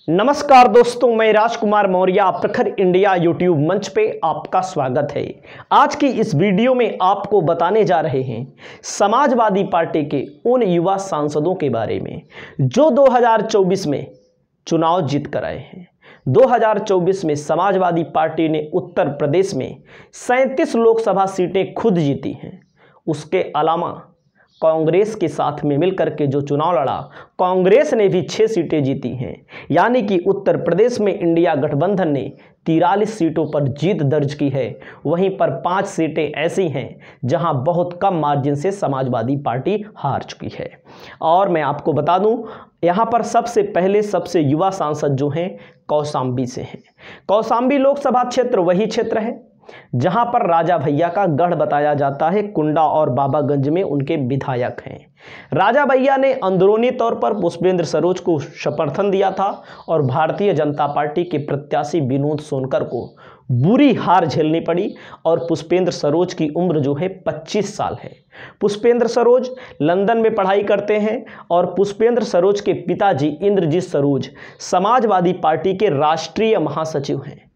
नमस्कार दोस्तों, मैं राजकुमार मौर्य प्रखर इंडिया यूट्यूब मंच पे आपका स्वागत है। आज की इस वीडियो में आपको बताने जा रहे हैं समाजवादी पार्टी के उन युवा सांसदों के बारे में जो 2024 में चुनाव जीत कर आए हैं। 2024 में समाजवादी पार्टी ने उत्तर प्रदेश में 37 लोकसभा सीटें खुद जीती हैं। उसके अलावा कांग्रेस के साथ में मिलकर के जो चुनाव लड़ा, कांग्रेस ने भी 6 सीटें जीती हैं। यानी कि उत्तर प्रदेश में इंडिया गठबंधन ने 43 सीटों पर जीत दर्ज की है। वहीं पर 5 सीटें ऐसी हैं जहां बहुत कम मार्जिन से समाजवादी पार्टी हार चुकी है। और मैं आपको बता दूं, यहां पर सबसे पहले सबसे युवा सांसद जो हैं कौशाम्बी से हैं। कौशाम्बी लोकसभा क्षेत्र वही क्षेत्र है जहां पर राजा भैया का गढ़ बताया जाता है। कुंडा और बाबागंज में उनके विधायक हैं। राजा भैया ने अंदरूनी तौर पर पुष्पेंद्र सरोज को समर्थन दिया था और भारतीय जनता पार्टी के प्रत्याशी विनोद सोनकर को बुरी हार झेलनी पड़ी। और पुष्पेंद्र सरोज की उम्र जो है 25 साल है। पुष्पेंद्र सरोज लंदन में पढ़ाई करते हैं और पुष्पेंद्र सरोज के पिताजी इंद्रजीत सरोज समाजवादी पार्टी के राष्ट्रीय महासचिव हैं।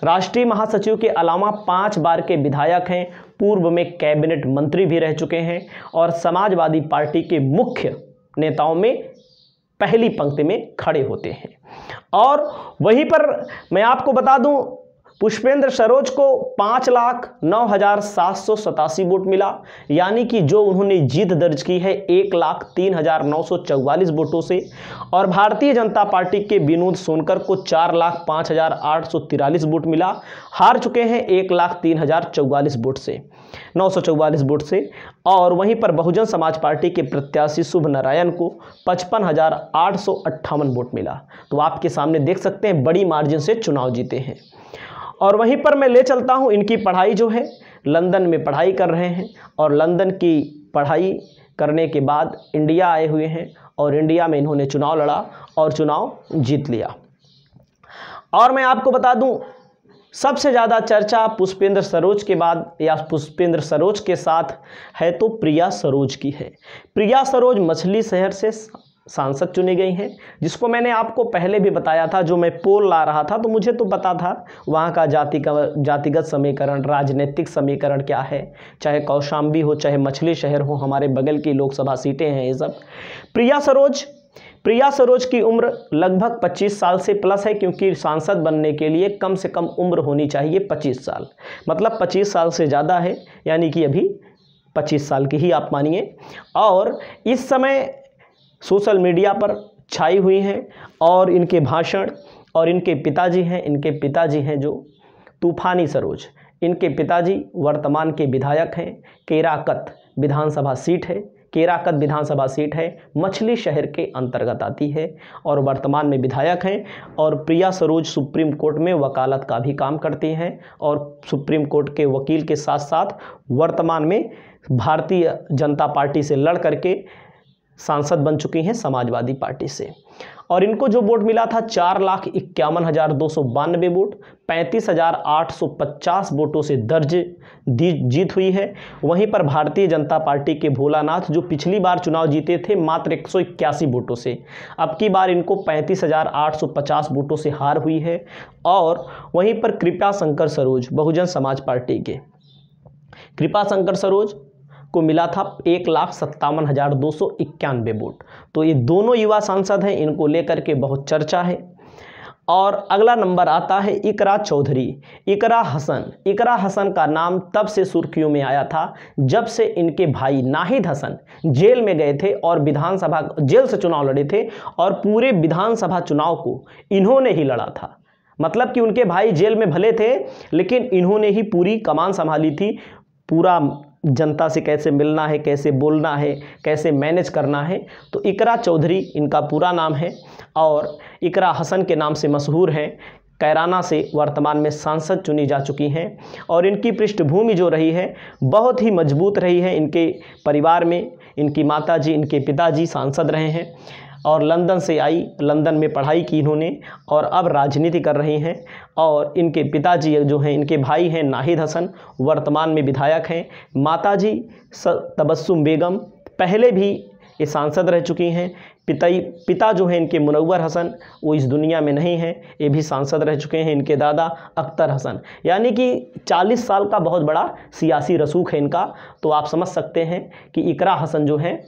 राष्ट्रीय महासचिव के अलावा 5 बार के विधायक हैं, पूर्व में कैबिनेट मंत्री भी रह चुके हैं और समाजवादी पार्टी के मुख्य नेताओं में पहली पंक्ति में खड़े होते हैं। और वहीं पर मैं आपको बता दूं, पुष्पेंद्र सरोज को 5,09,787 वोट मिला। यानी कि जो उन्होंने जीत दर्ज की है 1,03,944 वोटों से। और भारतीय जनता पार्टी के विनोद सोनकर को 4,05,843 वोट मिला। हार चुके हैं 1,03,044 वोट से, 944 वोट से। और वहीं पर बहुजन समाज पार्टी के प्रत्याशी शुभ नारायण को 55,858 वोट मिला। तो आपके सामने देख सकते हैं बड़ी मार्जिन से चुनाव जीते हैं। और वहीं पर मैं ले चलता हूं, इनकी पढ़ाई जो है लंदन में पढ़ाई कर रहे हैं और लंदन की पढ़ाई करने के बाद इंडिया आए हुए हैं और इंडिया में इन्होंने चुनाव लड़ा और चुनाव जीत लिया। और मैं आपको बता दूं, सबसे ज़्यादा चर्चा पुष्पेंद्र सरोज के बाद या पुष्पेंद्र सरोज के साथ है तो प्रिया सरोज की है। प्रिया सरोज मछली शहर से सांसद चुनी गई हैं, जिसको मैंने आपको पहले भी बताया था। जो मैं पोल ला रहा था तो मुझे तो पता था वहाँ का जातिगत समीकरण, राजनीतिक समीकरण क्या है, चाहे कौशाम्बी हो चाहे मछली शहर हो, हमारे बगल की लोकसभा सीटें हैं ये सब। प्रिया सरोज की उम्र लगभग 25 साल से प्लस है, क्योंकि सांसद बनने के लिए कम से कम उम्र होनी चाहिए 25 साल, मतलब 25 साल से ज़्यादा है, यानी कि अभी 25 साल की ही आप मानिए। और इस समय सोशल मीडिया पर छाई हुई हैं और इनके भाषण, और इनके पिताजी हैं जो तूफानी सरोज, इनके पिताजी वर्तमान के विधायक हैं। केराकत विधानसभा सीट है, मछली शहर के अंतर्गत आती है और वर्तमान में विधायक हैं। और प्रिया सरोज सुप्रीम कोर्ट में वकालत का भी काम करती हैं और सुप्रीम कोर्ट के वकील के साथ साथ वर्तमान में भारतीय जनता पार्टी से लड़ करके सांसद बन चुकी हैं समाजवादी पार्टी से। और इनको जो वोट मिला था 4,51,292 वोट, 35,850 वोटों से दर्ज जीत हुई है। वहीं पर भारतीय जनता पार्टी के भोलानाथ जो पिछली बार चुनाव जीते थे मात्र 181 वोटों से, अब की बार इनको 35,850 वोटों से हार हुई है। और वहीं पर कृपा शंकर सरोज बहुजन समाज पार्टी के कृपा शंकर सरोज को मिला था 1,57,291 वोट। तो ये दोनों युवा सांसद हैं, इनको लेकर के बहुत चर्चा है। और अगला नंबर आता है इकरा चौधरी, इकरा हसन का नाम तब से सुर्खियों में आया था जब से इनके भाई नाहिद हसन जेल में गए थे और जेल से चुनाव लड़े थे और पूरे विधानसभा चुनाव को इन्होंने ही लड़ा था। मतलब कि उनके भाई जेल में भले थे लेकिन इन्होंने ही पूरी कमान संभाली थी, पूरा जनता से कैसे मिलना है, कैसे बोलना है, कैसे मैनेज करना है। तो इकरा चौधरी इनका पूरा नाम है और इकरा हसन के नाम से मशहूर हैं। कैराना से वर्तमान में सांसद चुनी जा चुकी हैं और इनकी पृष्ठभूमि जो रही है बहुत ही मजबूत रही है। इनके परिवार में इनकी माताजी, इनके पिताजी सांसद रहे हैं और लंदन से आई, लंदन में पढ़ाई की इन्होंने और अब राजनीति कर रही हैं। और इनके पिताजी जो हैं, इनके भाई हैं नाहिद हसन, वर्तमान में विधायक हैं। माताजी तबस्सुम बेगम पहले भी ये सांसद रह चुकी हैं। पिता जो हैं इनके मुनव्वर हसन, वो इस दुनिया में नहीं हैं, ये भी सांसद रह चुके हैं। इनके दादा अख्तर हसन, यानी कि 40 साल का बहुत बड़ा सियासी रसूख है इनका। तो आप समझ सकते हैं कि इकरा हसन जो हैं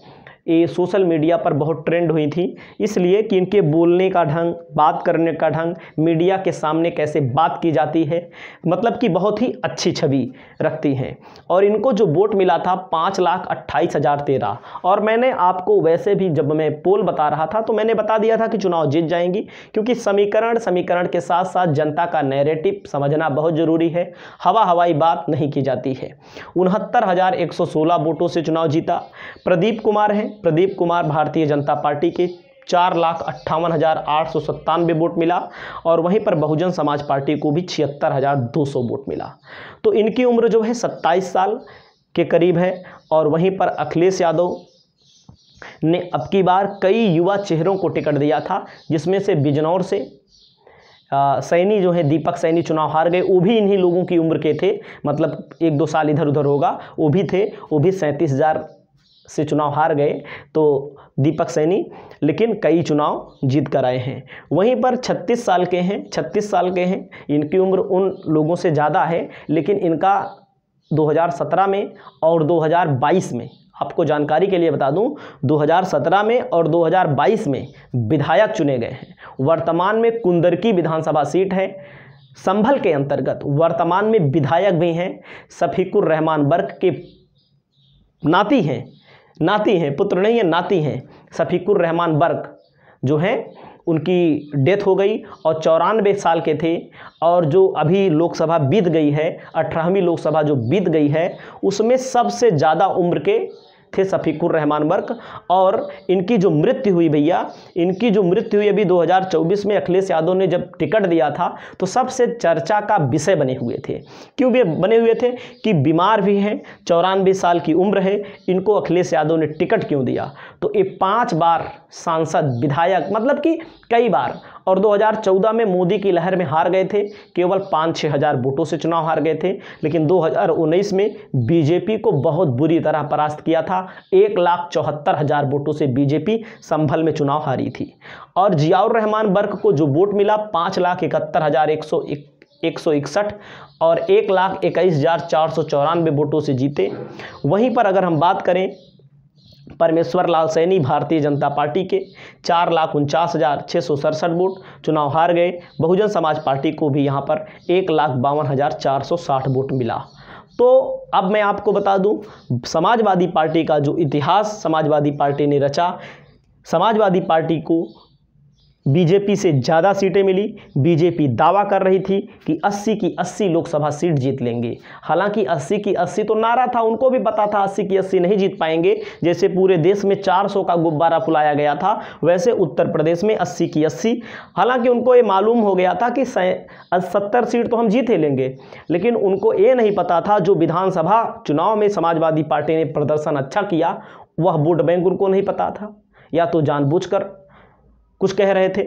ये सोशल मीडिया पर बहुत ट्रेंड हुई थी, इसलिए कि इनके बोलने का ढंग, बात करने का ढंग, मीडिया के सामने कैसे बात की जाती है, मतलब कि बहुत ही अच्छी छवि रखती हैं। और इनको जो वोट मिला था 5,28,013, और मैंने आपको वैसे भी जब मैं पोल बता रहा था तो मैंने बता दिया था कि चुनाव जीत जाएंगी, क्योंकि समीकरण के साथ साथ जनता का नैरेटिव समझना बहुत ज़रूरी है। हवाई बात नहीं की जाती है। 69,116 वोटों से चुनाव जीता। प्रदीप कुमार हैं, प्रदीप कुमार भारतीय जनता पार्टी के 4,58,897 वोट मिला, और वहीं पर बहुजन समाज पार्टी को भी 76,200 वोट मिला। तो इनकी उम्र जो है 27 साल के करीब है। और वहीं पर अखिलेश यादव ने अब की बार कई युवा चेहरों को टिकट दिया था, जिसमें से बिजनौर से सैनी जो है दीपक सैनी चुनाव हार गए। वो भी इन्हीं लोगों की उम्र के थे, मतलब 1-2 साल इधर उधर होगा, वो भी थे। वो भी 37,000 से चुनाव हार गए, तो दीपक सैनी, लेकिन कई चुनाव जीत कर आए हैं। वहीं पर 36 साल के हैं, 36 साल के हैं। इनकी उम्र उन लोगों से ज़्यादा है, लेकिन इनका 2017 में और 2022 में, आपको जानकारी के लिए बता दूं, 2017 में और 2022 में विधायक चुने गए हैं। वर्तमान में कुंदरकी विधानसभा सीट है संभल के अंतर्गत, वर्तमान में विधायक भी हैं। शफीकुर रहमान बर्क के नाती हैं, पुत्र नहीं है, नाती हैं। शफीकुर रहमान बर्क जो हैं उनकी डेथ हो गई और 94 साल के थे। और जो अभी लोकसभा बीत गई है, 18वीं लोकसभा जो बीत गई है, उसमें सबसे ज़्यादा उम्र के थे शफीकुर रहमान बर्क। और इनकी जो मृत्यु हुई भैया, इनकी जो मृत्यु हुई अभी 2024 में, अखिलेश यादव ने जब टिकट दिया था तो सबसे चर्चा का विषय बने हुए थे। क्यों बने हुए थे? कि बीमार भी हैं, 94 साल की उम्र है, इनको अखिलेश यादव ने टिकट क्यों दिया? तो ये 5 बार सांसद, विधायक, मतलब कि कई बार। और 2014 में मोदी की लहर में हार गए थे, केवल 5-6 हज़ार वोटों से चुनाव हार गए थे। लेकिन 2019 में बीजेपी को बहुत बुरी तरह परास्त किया था। 1,74,000 वोटों से बीजेपी संभल में चुनाव हारी थी। और जियाउर रहमान बर्क को जो वोट मिला 5,71,161 और 1,21,494 वोटों से जीते। वहीं पर अगर हम बात करें परमेश्वर लाल सैनी भारतीय जनता पार्टी के 4,49,667 वोट, चुनाव हार गए। बहुजन समाज पार्टी को भी यहाँ पर 1,52,460 वोट मिला। तो अब मैं आपको बता दूं, समाजवादी पार्टी का जो इतिहास समाजवादी पार्टी ने रचा, समाजवादी पार्टी को बीजेपी से ज़्यादा सीटें मिली। बीजेपी दावा कर रही थी कि 80 की 80 लोकसभा सीट जीत लेंगे। हालांकि 80 की 80 तो नारा था, उनको भी पता था 80 की 80 नहीं जीत पाएंगे। जैसे पूरे देश में 400 का गुब्बारा फुलाया गया था, वैसे उत्तर प्रदेश में 80 की 80। हालांकि उनको ये मालूम हो गया था कि 70 सीट तो हम जीत ही लेंगे, लेकिन उनको ये नहीं पता था जो विधानसभा चुनाव में समाजवादी पार्टी ने प्रदर्शन अच्छा किया, वह वोट बैंक उनको नहीं पता था, या तो जानबूझकर कुछ कह रहे थे।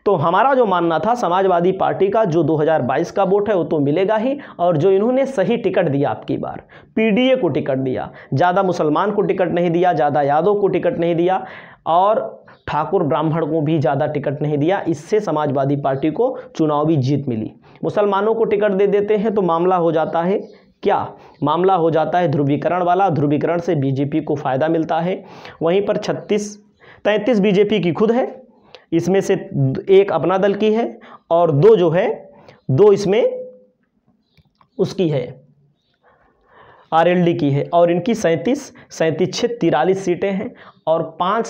तो हमारा जो मानना था, समाजवादी पार्टी का जो 2022 का वोट है वो तो मिलेगा ही। और जो इन्होंने सही टिकट दिया, आपकी बार पीडीए को टिकट दिया, ज़्यादा मुसलमान को टिकट नहीं दिया, ज़्यादा यादव को टिकट नहीं दिया, और ठाकुर ब्राह्मण को भी ज़्यादा टिकट नहीं दिया। इससे समाजवादी पार्टी को चुनावी जीत मिली। मुसलमानों को टिकट दे देते हैं तो मामला हो जाता है क्या? मामला हो जाता है ध्रुवीकरण वाला। ध्रुवीकरण से बीजेपी को फ़ायदा मिलता है। वहीं पर 33 बीजेपी की खुद है, इसमें से 1 अपना दल की है, और 2 जो है 2 इसमें उसकी है, आरएलडी की है। और इनकी 37 43 सीटें हैं। और 5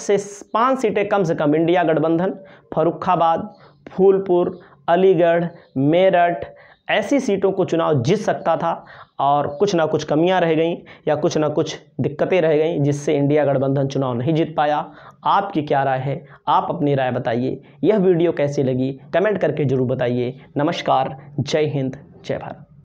सीटें कम से कम इंडिया गठबंधन, फर्रुखाबाद, फूलपुर, अलीगढ़, मेरठ, ऐसी सीटों को चुनाव जीत सकता था। और कुछ ना कुछ कमियां रह गईं या कुछ ना कुछ दिक्कतें रह गईं, जिससे इंडिया गठबंधन चुनाव नहीं जीत पाया। आपकी क्या राय है? आप अपनी राय बताइए। यह वीडियो कैसी लगी कमेंट करके ज़रूर बताइए। नमस्कार, जय हिंद, जय भारत।